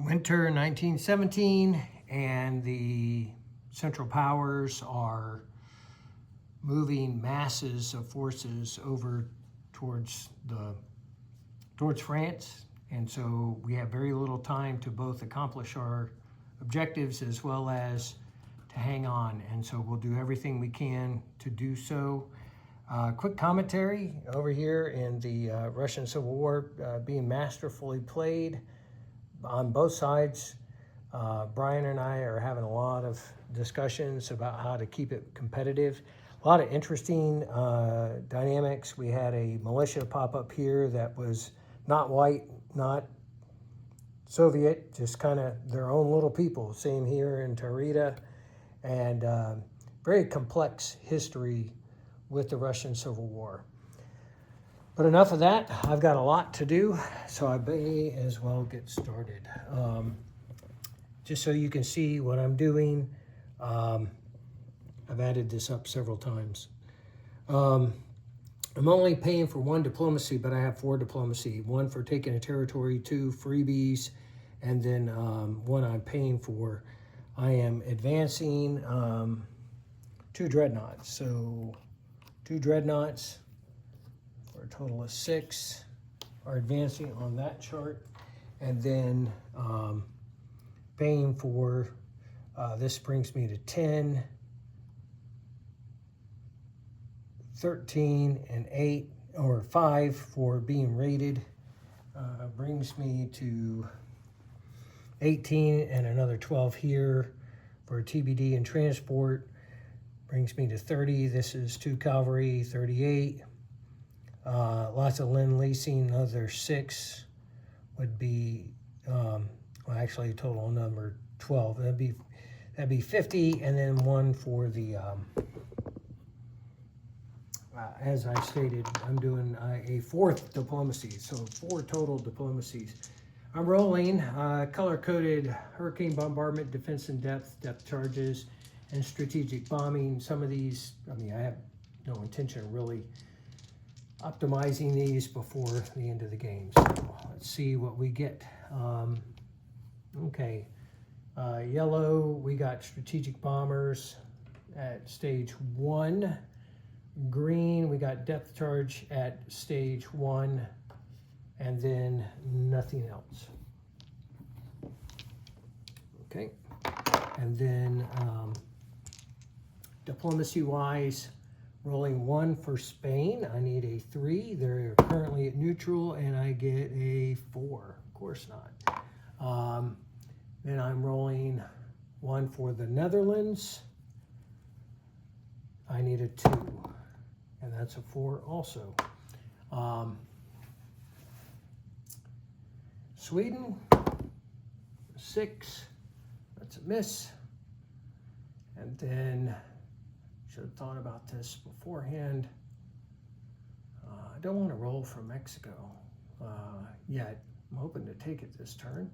winter 1917, and the Central Powers are moving masses of forces over towards France, and so we have very little time to both accomplish our objectives as well as to hang on, and so we'll do everything we can to do so. Quick commentary over here in the Russian Civil War being masterfully played on both sides. Brian and I are having a lot of discussions about how to keep it competitive. A lot of interesting dynamics. We had a militia pop up here that was not white, not Soviet, just kind of their own little people. Same here in Tarita, and very complex history with the Russian Civil War. But enough of that. I've got a lot to do, so I may as well get started. Just so you can see what I'm doing, I've added this up several times. I'm only paying for 1 diplomacy, but I have 4 diplomacy. 1 for taking a territory, 2 freebies, and then 1 I'm paying for. I am advancing 2 dreadnoughts. So 2 dreadnoughts for a total of 6 are advancing on that chart. And then paying for, this brings me to 10, 13, and 8, or 5 for being rated. Brings me to 18 and another 12 here for TBD and transport. Brings me to 30. This is 2 cavalry, 38. Lots of Lend-Leasing, another 6 would be, well, actually total number 12. That'd be 50, and then 1 for the, as I stated, I'm doing a 4th diplomacy, so 4 total diplomacies. I'm rolling color-coded hurricane bombardment, defense in depth, depth charges, and strategic bombing. Some of these, I mean, I have no intention of really optimizing these before the end of the game. So let's see what we get. Okay, yellow, we got strategic bombers at stage 1. Green, we got depth charge at stage 1, and then nothing else. Okay, and then diplomacy-wise, rolling 1 for Spain. I need a 3. They're currently at neutral, and I get a 4. Of course not. Then I'm rolling 1 for the Netherlands. I need a 2, and that's a 4 also. Sweden, 6. That's a miss. And then, should have thought about this beforehand. I don't want to roll for Mexico yet. I'm hoping to take it this turn.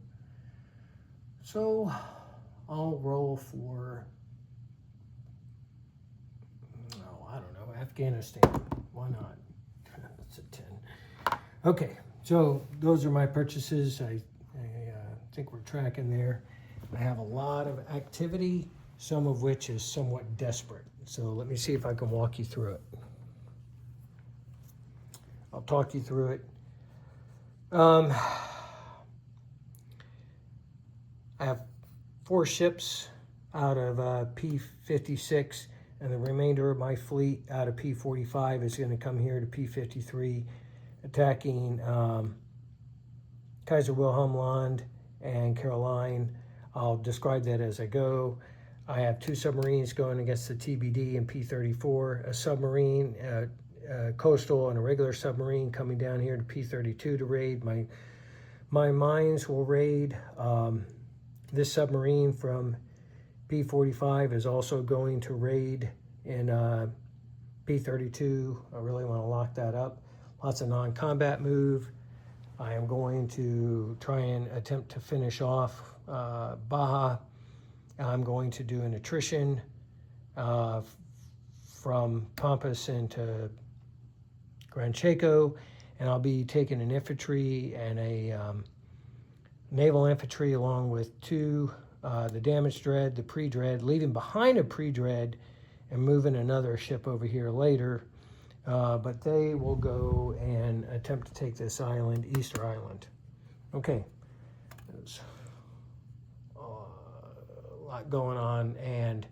So I'll roll for, oh, I don't know, Afghanistan. Why not? That's a 10. Okay, so those are my purchases. I think we're tracking there. I have a lot of activity, some of which is somewhat desperate. So let me see if I can walk you through it. I'll talk you through it. I have 4 ships out of P-56, and the remainder of my fleet out of P-45 is going to come here to P-53, attacking Kaiser Wilhelm Land and Caroline. I'll describe that as I go. I have 2 submarines going against the TBD and P-34, a submarine, coastal, and a regular submarine coming down here to P-32 to raid. My mines will raid. This submarine from P-45 is also going to raid in P-32. I really want to lock that up. Lots of non-combat move. I am going to try and attempt to finish off Baja. I'm going to do an attrition from Pampas into Gran Chaco, and I'll be taking an infantry and a naval infantry along with two, the damage dread, the pre-dread, leaving behind a pre-dread and moving another ship over here later. But they will go and attempt to take this island, Easter Island. Okay, there's a lot going on, and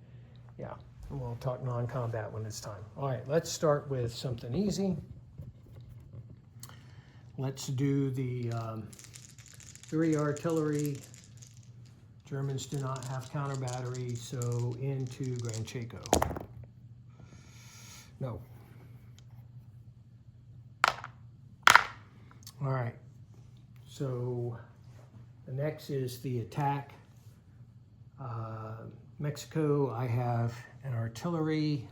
yeah, we'll talk non-combat when it's time. All right, let's start with something easy. Let's do the 3 artillery. Germans do not have counter battery, so into Gran Chaco. No. All right, so the next is the attack. Mexico, I have an artillery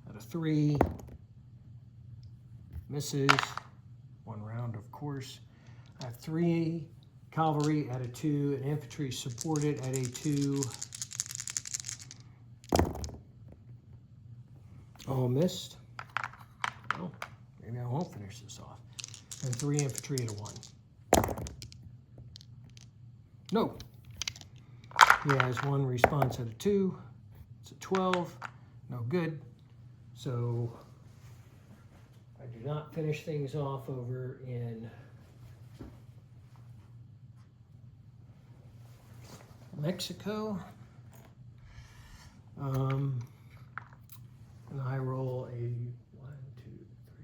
at a 3, misses, 1 round of course. I have 3 cavalry at a 2, and infantry supported at a 2. All missed. Well, maybe I won't finish this off. And 3 infantry at a 1. No. He has 1 response at a 2. It's a 12. No good. So I do not finish things off over in Mexico. And I roll a 1, 2, 3, 4,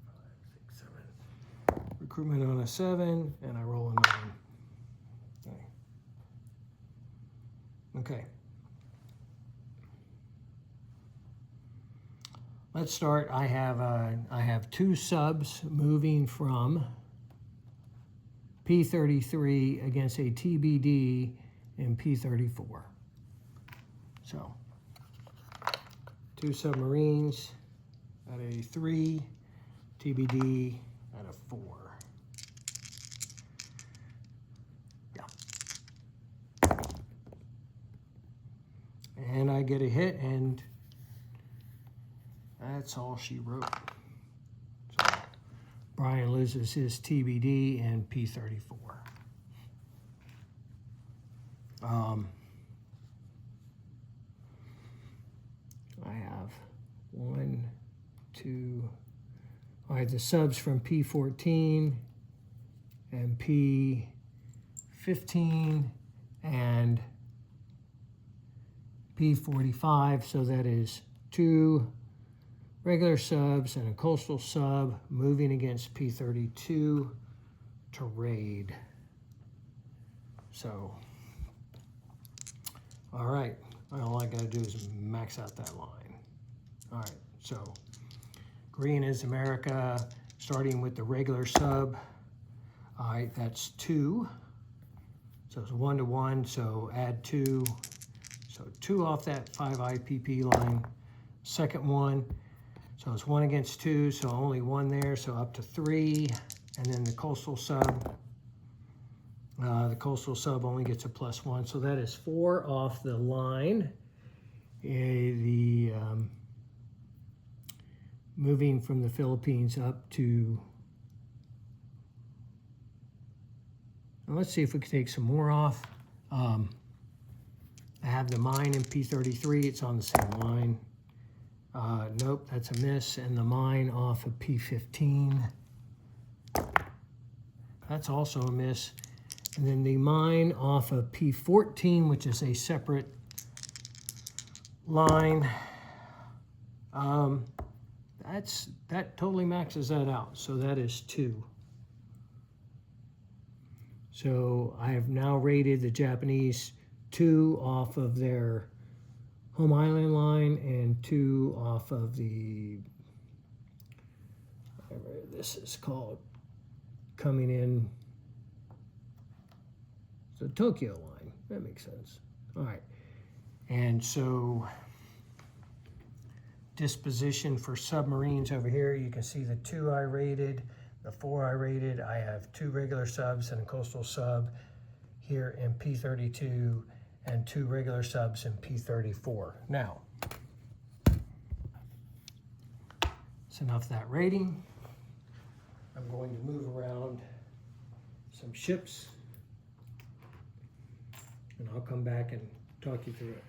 5, 6, 7. Recruitment on a 7, and I roll a 9. Okay. Let's start. I have 2 subs moving from P33 against a TBD in P34. So 2 submarines at a 3, TBD at a 4. And I get a hit, and that's all she wrote. So Brian loses his TBD and P34. I have 1, 2. I have the subs from P14 and P15 and P45, so that is 2 regular subs and a coastal sub moving against P32 to raid. So, all right, all I gotta do is max out that line. All right, so green is America, starting with the regular sub. All right, that's 2. So it's 1 to 1, so add 2. So 2 off that 5 IPP line. Second one, so it's 1 against 2, so only 1 there, so up to 3. And then the coastal sub. The coastal sub only gets a +1, so that is 4 off the line. Moving from the Philippines up to, let's see if we can take some more off. I have the mine in P33, it's on the same line. Nope, that's a miss. And the mine off of P15, that's also a miss. And then the mine off of P14, which is a separate line, that totally maxes that out. So that is 2. So I have now rated the Japanese 2 off of their home island line and 2 off of the, whatever this is called, coming in, the Tokyo line. That makes sense. All right. And so disposition for submarines over here, you can see the 2 I rated, the 4 I rated. I have 2 regular subs and a coastal sub here in P32 and 2 regular subs in P34. Now, that's enough of that rating. I'm going to move around some ships and I'll come back and talk you through it.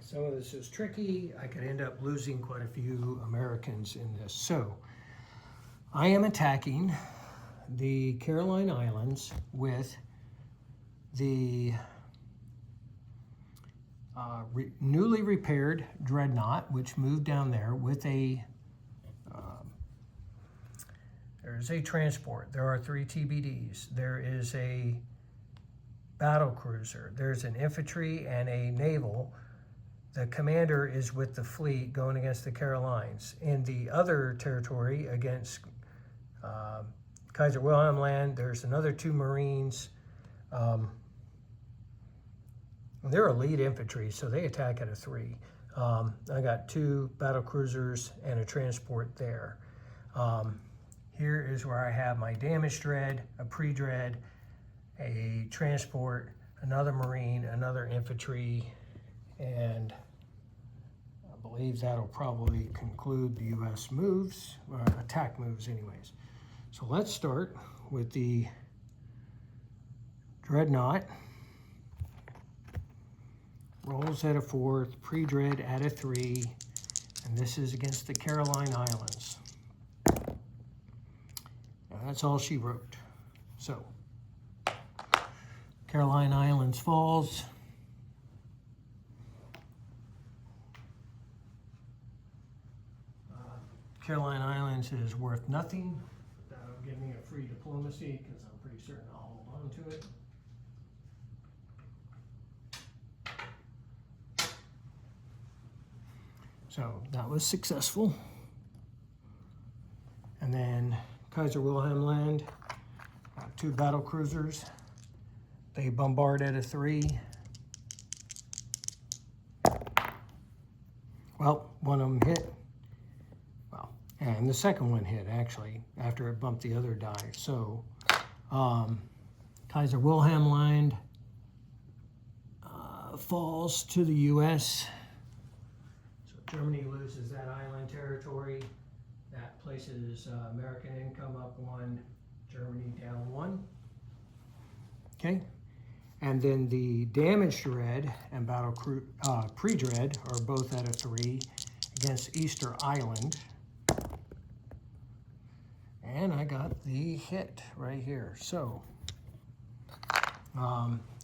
Some of this is tricky. I could end up losing quite a few Americans in this. So I am attacking the Caroline Islands with the newly repaired Dreadnought, which moved down there with a, there's a transport. There are 3 TBDs. There is a battle cruiser. There's an infantry and a naval. The commander is with the fleet going against the Carolines. In the other territory against Kaiser Wilhelm Land, there's another 2 Marines. They're elite infantry, so they attack at a 3. I got 2 battle cruisers and a transport there. Here is where I have my damage dread, a pre-dread, a transport, another Marine, another infantry, and I believe that'll probably conclude the U.S. moves, attack moves anyways. So let's start with the Dreadnought. Rolls at a 4, pre-dread at a 3, and this is against the Caroline Islands. Now that's all she wrote. So, Caroline Islands falls. Caroline Islands is worth nothing. That'll give me a free diplomacy because I'm pretty certain I'll hold on to it. So that was successful. And then Kaiser Wilhelm Land, 2 battle cruisers. They bombard at a 3. Well, one of them hit. Well, and the second one hit actually after it bumped the other die. So Kaiser Wilhelm Land falls to the U.S. Germany loses that island territory. That places American income up 1, Germany down 1. Okay, and then the damage dread and battle pre-dread are both at a 3 against Easter Island. And I got the hit right here. So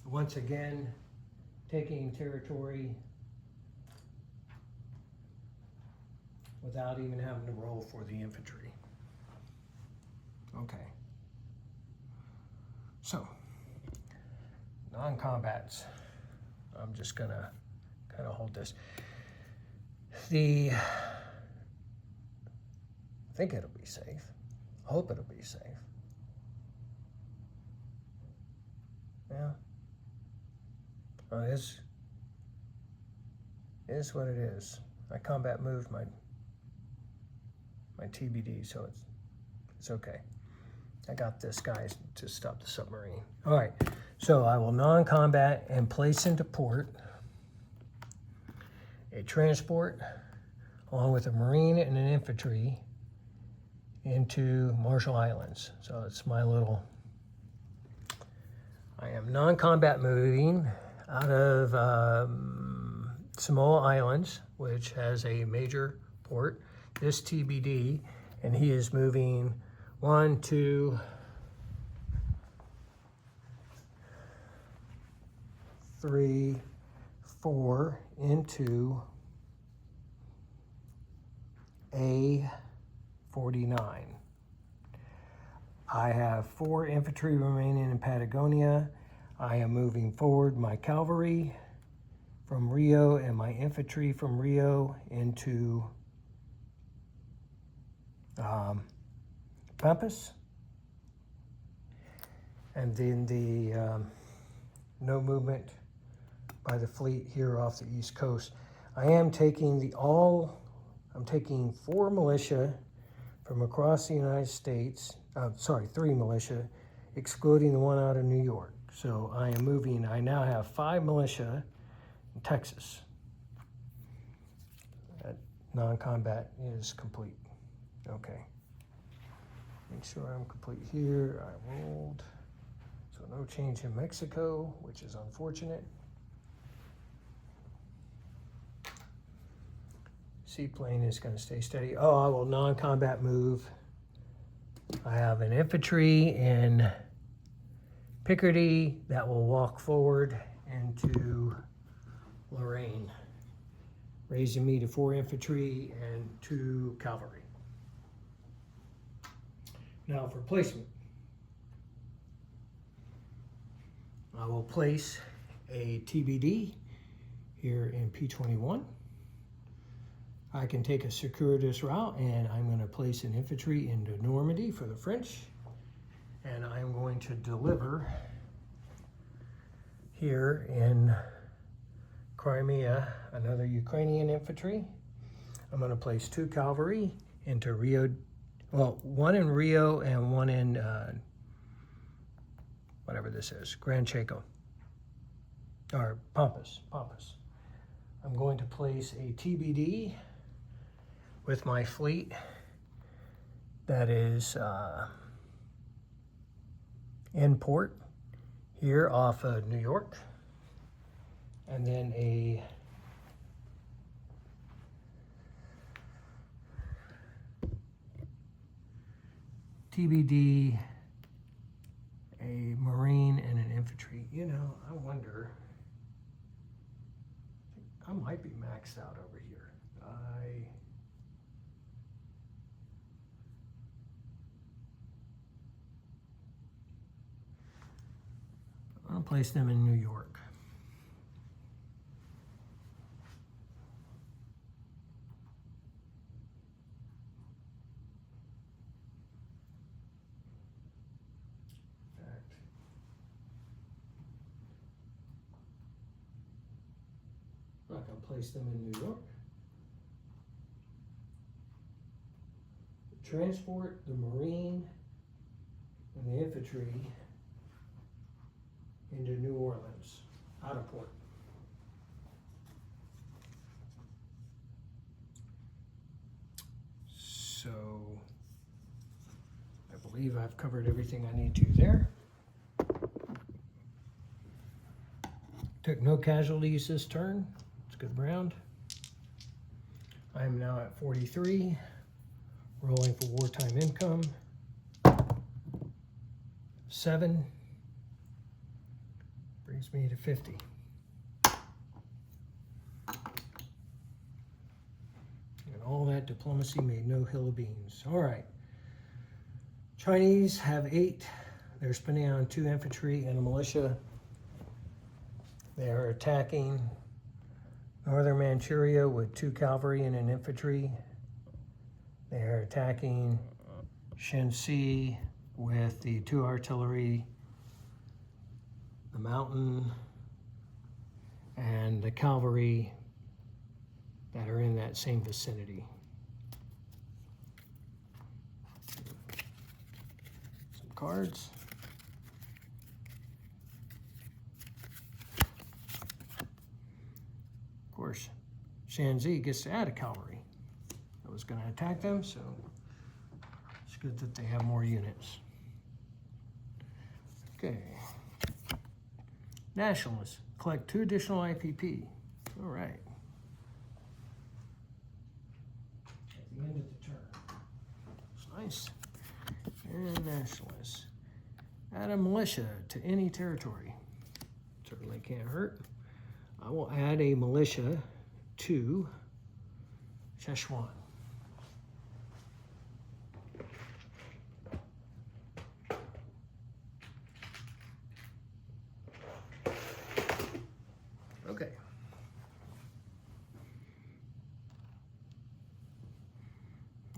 once again, taking territory without even having to roll for the infantry. Okay. So, non-combats. I'm just gonna kind of hold this. I think it'll be safe. Hope it'll be safe. Yeah. Well, it is what it is. I combat moved my TBD, so it's okay. I got this, guys, to stop the submarine. All right, so I will non-combat and place into port a transport along with a Marine and an infantry into Marshall Islands. So it's my little, I am non-combat moving out of Samoa Islands, which has a major port, this TBD, and he is moving 1, 2, 3, 4 into A49. I have 4 infantry remaining in Patagonia. I am moving forward my cavalry from Rio and my infantry from Rio into Pampas. And then the no movement by the fleet here off the East Coast. I am taking I'm taking 4 militia from across the United States, 3 militia, excluding the one out of New York. So I now have 5 militia in Texas. That non-combat is complete. Okay. Make sure I'm complete here. I rolled. So no change in Mexico, which is unfortunate. Seaplane is going to stay steady. Oh, I will non-combat move. I have an infantry in Picardy that will walk forward into Lorraine, raising me to 4 infantry and 2 cavalry. Now for placement. I will place a TBD here in P21. I can take a circuitous route, and I'm going to place an infantry into Normandy for the French, and I'm going to deliver here in Crimea another Ukrainian infantry. I'm going to place 2 cavalry into Rio, well, 1 in Rio and 1 in whatever this is, Gran Chaco, or Pampas. I'm going to place a TBD with my fleet that is in port here off of New York, and then a TBD, a Marine, and an infantry. You know, I wonder, I might be maxed out over here. I'm going to place them in New York. I'm not going to place them in New York. Transport the Marine and the infantry into New Orleans, out of port. So I believe I've covered everything I need to there. Took no casualties this turn. It's a good round. I am now at 43, rolling for wartime income. 7 brings me to 50. And all that diplomacy made no hill of beans. All right. Chinese have 8. They're spending on 2 infantry and a militia. They are attacking northern Manchuria with 2 cavalry and an infantry. They are attacking Shenxi with the 2 artillery, the mountain, and the cavalry that are in that same vicinity. Some cards. Of course, Shanxi gets to add a cavalry. I was going to attack them, so it's good that they have more units. Okay. Nationalists collect 2 additional IPP. All right. At the end of the turn. It's nice. And nationalists. Add a militia to any territory. Certainly can't hurt. I will will add a militia to Szechuan. Okay.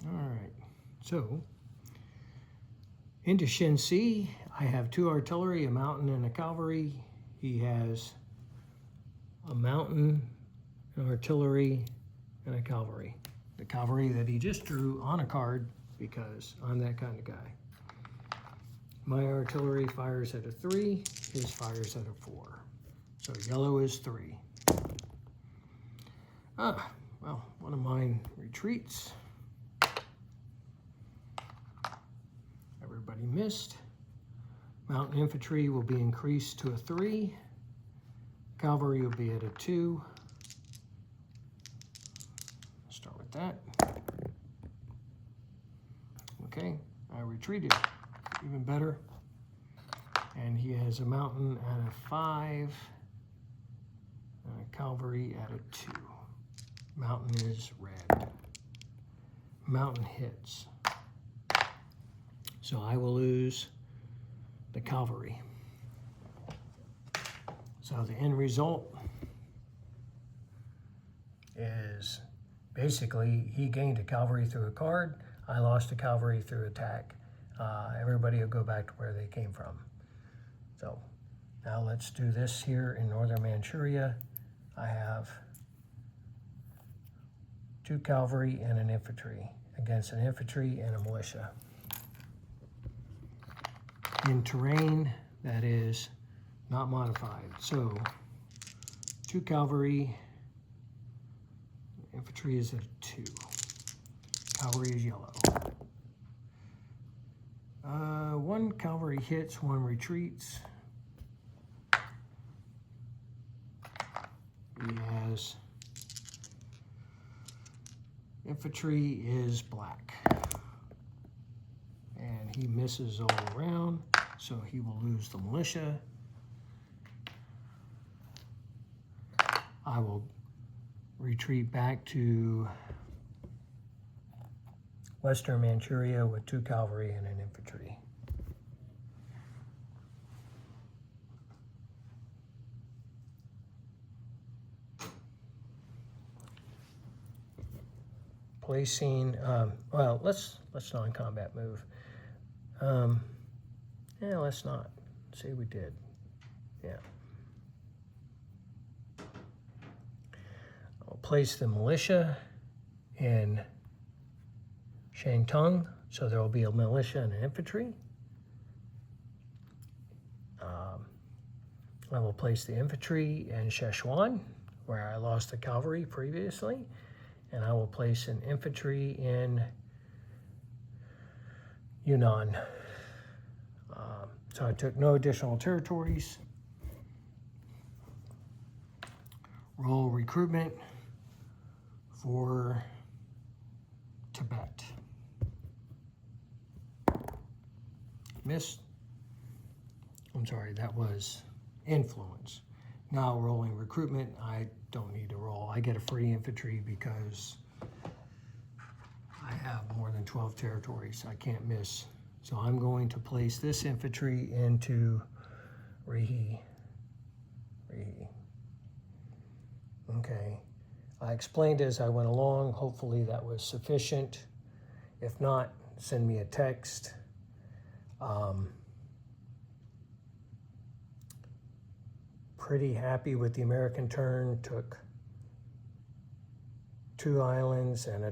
All right. So, into Shensi, I have 2 artillery, a mountain, and a cavalry. He has a mountain, an artillery, and a cavalry. The cavalry that he just drew on a card because I'm that kind of guy. My artillery fires at a 3, his fires at a 4. So yellow is 3. Well, one of mine retreats. Everybody missed. Mountain infantry will be increased to a 3. Cavalry will be at a 2. Start with that. Okay, I retreated. Even better. And he has a mountain at a 5. And a cavalry at a 2. Mountain is red. Mountain hits. So I will lose the cavalry. So the end result is basically he gained a cavalry through a card. I lost a cavalry through attack. Everybody will go back to where they came from. So now let's do this here in northern Manchuria. I have 2 cavalry and an infantry against an infantry and a militia. In terrain that is not modified. So 2 cavalry, infantry is a 2. Cavalry is yellow. 1 cavalry hits, 1 retreats. He has infantry is black. And he misses all around, so he will lose the militia. I will retreat back to Western Manchuria with 2 cavalry and an infantry. Placing, well, let's non-combat move. Yeah, let's not. Say we did. Yeah. I'll place the militia in Shantung, so there will be a militia and an infantry. I will place the infantry in Szechuan, where I lost the cavalry previously, and I will place an infantry in Yunnan. So I took no additional territories. Roll recruitment for Tibet. Missed. I'm sorry, that was influence. Now rolling recruitment, I don't need to roll. I get a free infantry because I have more than 12 territories. I can't miss. So I'm going to place this infantry into Rihi. Okay. I explained as I went along. Hopefully that was sufficient. If not, send me a text. Pretty happy with the American turn. Took 2 islands and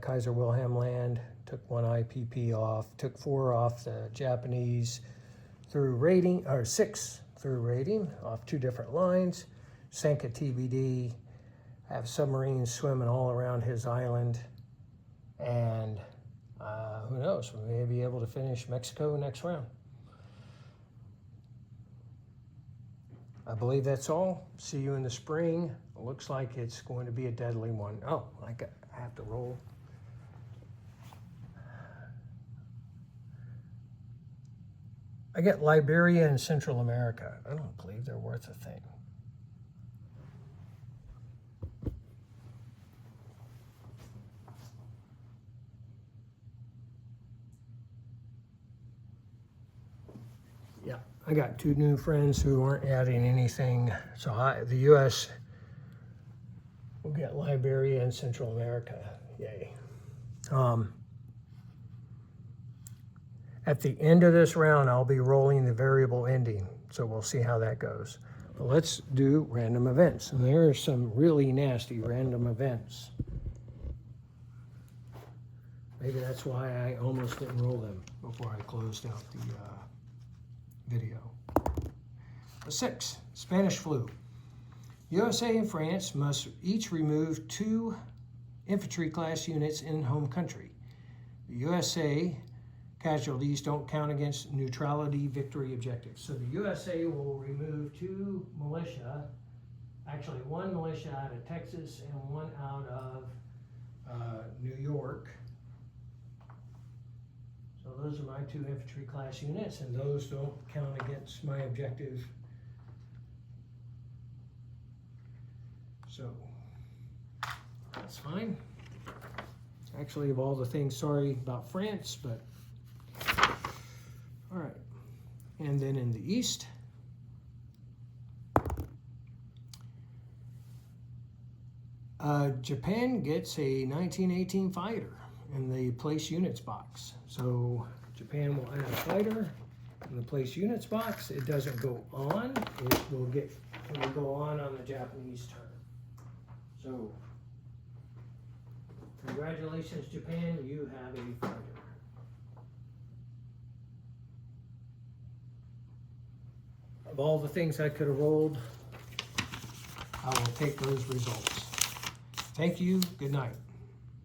Kaiser Wilhelm land. Took 1 IPP off. Took 4 off the Japanese through raiding, or 6 through raiding off 2 different lines. Sank a TBD. Have submarines swimming all around his island. And who knows, we may be able to finish Mexico next round. I believe that's all. See you in the spring. It looks like it's going to be a deadly one. Oh, I have to roll. I get Liberia and Central America. I don't believe they're worth a thing. I got two new friends who aren't adding anything. So the U.S. will get Liberia and Central America. Yay. At the end of this round, I'll be rolling the variable ending. So we'll see how that goes. But let's do random events. And there are some really nasty random events. Maybe that's why I almost didn't roll them before I closed out the video. 6, Spanish flu. USA and France must each remove 2 infantry class units in home country. The USA casualties don't count against neutrality victory objectives. So the USA will remove 2 militia, actually 1 militia out of Texas and 1 out of New York. So those are my 2 infantry class units, and those don't count against my objective. So that's fine. Actually, of all the things, sorry about France, but all right. And then in the East, Japan gets a 1918 fighter in the place units box. So Japan will add a fighter in the place units box. It doesn't go on. It will go on the Japanese turn. So congratulations, Japan, you have a fighter. Of all the things I could have rolled, I will take those results. Thank you. Good night.